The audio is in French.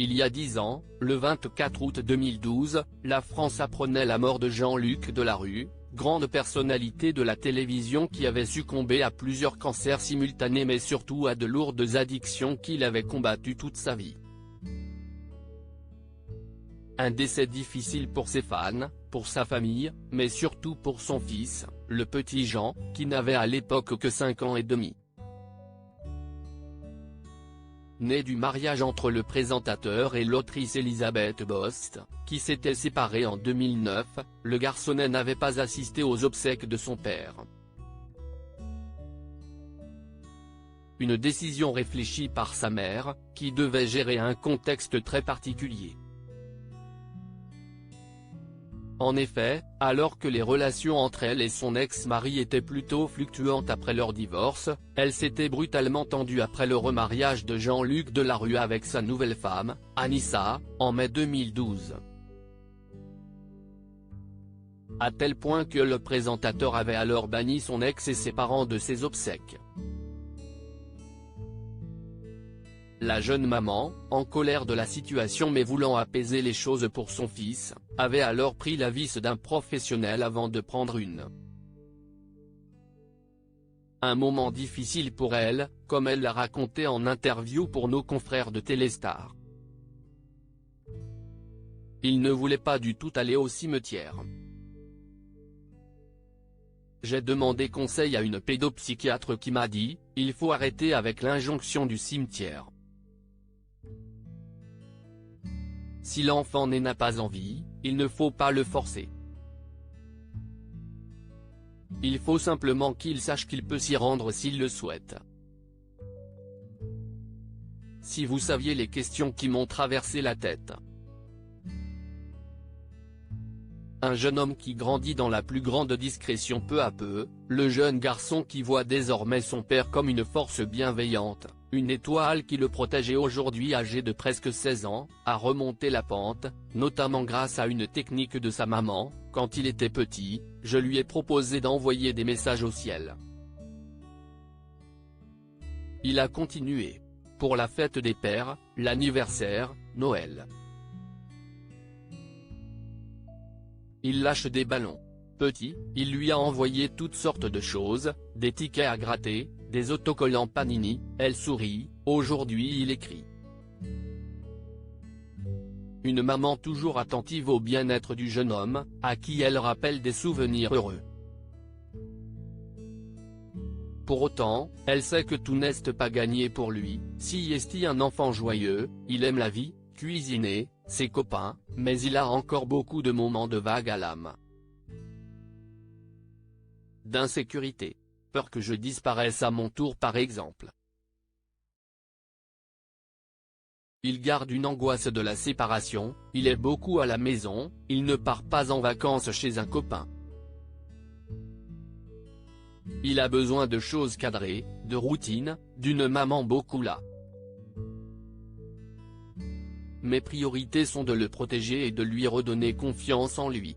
Il y a 10 ans, le 24 août 2012, la France apprenait la mort de Jean-Luc Delarue, grande personnalité de la télévision qui avait succombé à plusieurs cancers simultanés mais surtout à de lourdes addictions qu'il avait combattues toute sa vie. Un décès difficile pour ses fans, pour sa famille, mais surtout pour son fils, le petit Jean, qui n'avait à l'époque que 5 ans et demi. Né du mariage entre le présentateur et l'autrice Elisabeth Bost, qui s'étaient séparés en 2009, le garçonnet n'avait pas assisté aux obsèques de son père. Une décision réfléchie par sa mère, qui devait gérer un contexte très particulier. En effet, alors que les relations entre elle et son ex-mari étaient plutôt fluctuantes après leur divorce, elle s'était brutalement tendue après le remariage de Jean-Luc Delarue avec sa nouvelle femme, Anissa, en mai 2012. À tel point que le présentateur avait alors banni son ex et ses parents de ses obsèques. La jeune maman, en colère de la situation mais voulant apaiser les choses pour son fils, avait alors pris l'avis d'un professionnel avant de prendre un moment difficile pour elle, comme elle l'a raconté en interview pour nos confrères de Téléstar. Il ne voulait pas du tout aller au cimetière. J'ai demandé conseil à une pédopsychiatre qui m'a dit, il faut arrêter avec l'injonction du cimetière. Si l'enfant n'a pas envie, il ne faut pas le forcer. Il faut simplement qu'il sache qu'il peut s'y rendre s'il le souhaite. Si vous saviez les questions qui m'ont traversé la tête. Un jeune homme qui grandit dans la plus grande discrétion peu à peu, le jeune garçon qui voit désormais son père comme une force bienveillante, une étoile qui le protège et aujourd'hui âgé de presque 16 ans, a remonté la pente, notamment grâce à une technique de sa maman. Quand il était petit, je lui ai proposé d'envoyer des messages au ciel. Il a continué. Pour la fête des pères, l'anniversaire, Noël. Il lâche des ballons. Petit, il lui a envoyé toutes sortes de choses, des tickets à gratter, des autocollants Panini, elle sourit, aujourd'hui il écrit. Une maman toujours attentive au bien-être du jeune homme, à qui elle rappelle des souvenirs heureux. Pour autant, elle sait que tout n'est pas gagné pour lui. Si est un enfant joyeux, il aime la vie, cuisiner, ses copains, mais il a encore beaucoup de moments de vague à l'âme. D'insécurité. Peur que je disparaisse à mon tour par exemple. Il garde une angoisse de la séparation, il est beaucoup à la maison, il ne part pas en vacances chez un copain. Il a besoin de choses cadrées, de routine, d'une maman beaucoup là. Mes priorités sont de le protéger et de lui redonner confiance en lui.